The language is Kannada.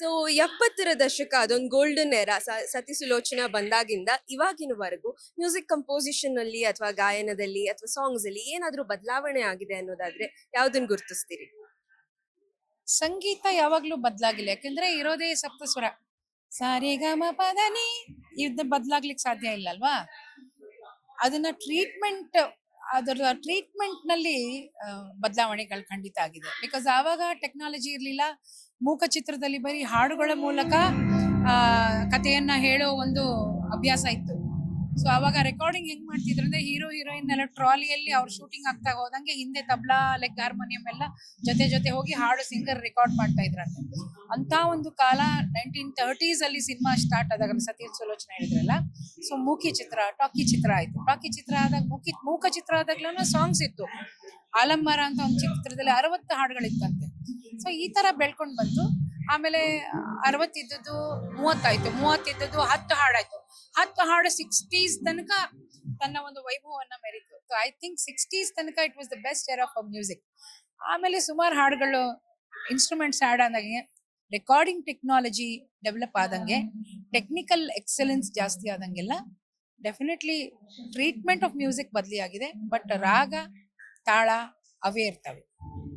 ಸೊ 70ರ ದಶಕ ಅದೊಂದು ಗೋಲ್ಡನ್ ಎರಾ ಸತಿ ಸುಲೋಚನಾ ಬಂದಾಗಿಂದ ಇವಾಗಿನವರೆಗೂ ಮ್ಯೂಸಿಕ್ ಕಂಪೋಸಿಷನ್ ಅಲ್ಲಿ ಅಥವಾ ಗಾಯನದಲ್ಲಿ ಅಥವಾ ಸಾಂಗ್ಸ್ ಅಲ್ಲಿ ಏನಾದ್ರೂ ಬದಲಾವಣೆ ಆಗಿದೆ ಅನ್ನೋದಾದ್ರೆ ಯಾವ್ದನ್ನ ಗುರುತಿಸ್ತೀರಿ? ಸಂಗೀತ ಯಾವಾಗ್ಲೂ ಬದ್ಲಾಗಿಲ್ಲ, ಯಾಕಂದ್ರೆ ಇರೋದೇ ಸಪ್ತಸ್ವರ. ಸಾರಿ ಗ ಮ ಪದನಿ ಇದು ಬದ್ಲಾಗ್ಲಿಕ್ಕೆ ಸಾಧ್ಯ ಇಲ್ಲ ಅಲ್ವಾ. ಅದನ್ನ ಅದರ ಟ್ರೀಟ್ಮೆಂಟ್ ನಲ್ಲಿ ಬದಲಾವಣೆಗಳು ಖಂಡಿತ ಆಗಿದೆ. ಬಿಕಾಸ್ ಆವಾಗ ಟೆಕ್ನಾಲಜಿ ಇರ್ಲಿಲ್ಲ. ಮೂಕ ಚಿತ್ರದಲ್ಲಿ ಬರೀ ಹಾಡುಗಳ ಮೂಲಕ ಕಥೆಯನ್ನ ಹೇಳೋ ಒಂದು ಅಭ್ಯಾಸ ಇತ್ತು. ಸೊ ಅವಾಗ ರೆಕಾರ್ಡಿಂಗ್ ಹೆಂಗ್ ಮಾಡ್ತಿದ್ರು ಅಂದ್ರೆ ಹೀರೋ ಹೀರೋಯಿನ್ ಎಲ್ಲ ಟ್ರಾಲಿಯಲ್ಲಿ ಅವ್ರು ಶೂಟಿಂಗ್ ಆಗ್ತಾ ಹೋದಂಗೆ ಹಿಂದೆ ತಬ್ಲಾ ಲೈಕ್ ಹಾರ್ಮೋನಿಯಂ ಎಲ್ಲ ಜೊತೆ ಹೋಗಿ ಹಾಡು ಸಿಂಗರ್ ರೆಕಾರ್ಡ್ ಮಾಡ್ತಾ ಇದ್ರಂತೆ. ಅಂತ ಒಂದು ಕಾಲ 1930s ಅಲ್ಲಿ ಸಿನಿಮಾ ಸ್ಟಾರ್ಟ್ ಆದಾಗ ಸತಿ ಸುಲೋಚನಾ ಹೇಳಿದ್ರಲ್ಲ. ಸೊ ಮೂಕಿ ಚಿತ್ರ, ಟಾಕಿ ಚಿತ್ರ ಆಯ್ತು. ಟಾಕಿ ಚಿತ್ರ ಆದಾಗ ಮೂಕ ಚಿತ್ರ ಆದಾಗ್ಲೂ ಸಾಂಗ್ಸ್ ಇತ್ತು. ಆಲಂಬರ ಅಂತ ಒಂದು ಚಿತ್ರದಲ್ಲಿ 60 ಹಾಡುಗಳಿತ್ತಂತೆ. ಸೊ ಈ ತರ ಬೆಳ್ಕೊಂಡ್ ಬಂತು. ಆಮೇಲೆ 60 ಇದ್ದದ್ದು 30 ಆಯ್ತು, 30 ಇದ್ದದ್ದು 10 ಹಾಡಾಯ್ತು. 10 ಹಾಡು 60s ತನಕ ತನ್ನ ಒಂದು ವೈಭವನ್ನ ಮೆರಿತು. ಐ ಥಿಂಕ್ 60s ತನಕ it was the best air of music. ಆಮೇಲೆ ಸುಮಾರು ಹಾಡುಗಳು ಇನ್ಸ್ಟ್ರೂಮೆಂಟ್ಸ್ ಆಡ್ ಆದಂಗೆ, ರೆಕಾರ್ಡಿಂಗ್ ಟೆಕ್ನಾಲಜಿ ಡೆವಲಪ್ ಆದಂಗೆ, ಟೆಕ್ನಿಕಲ್ ಎಕ್ಸಲೆನ್ಸ್ ಜಾಸ್ತಿ ಆದಂಗೆಲ್ಲ ಡೆಫಿನೆಟ್ಲಿ ಟ್ರೀಟ್ಮೆಂಟ್ ಆಫ್ ಮ್ಯೂಸಿಕ್ ಬದಲಿ ಆಗಿದೆ. ಬಟ್ ರಾಗ ತಾಳ ಅವೇ ಇರ್ತವೆ.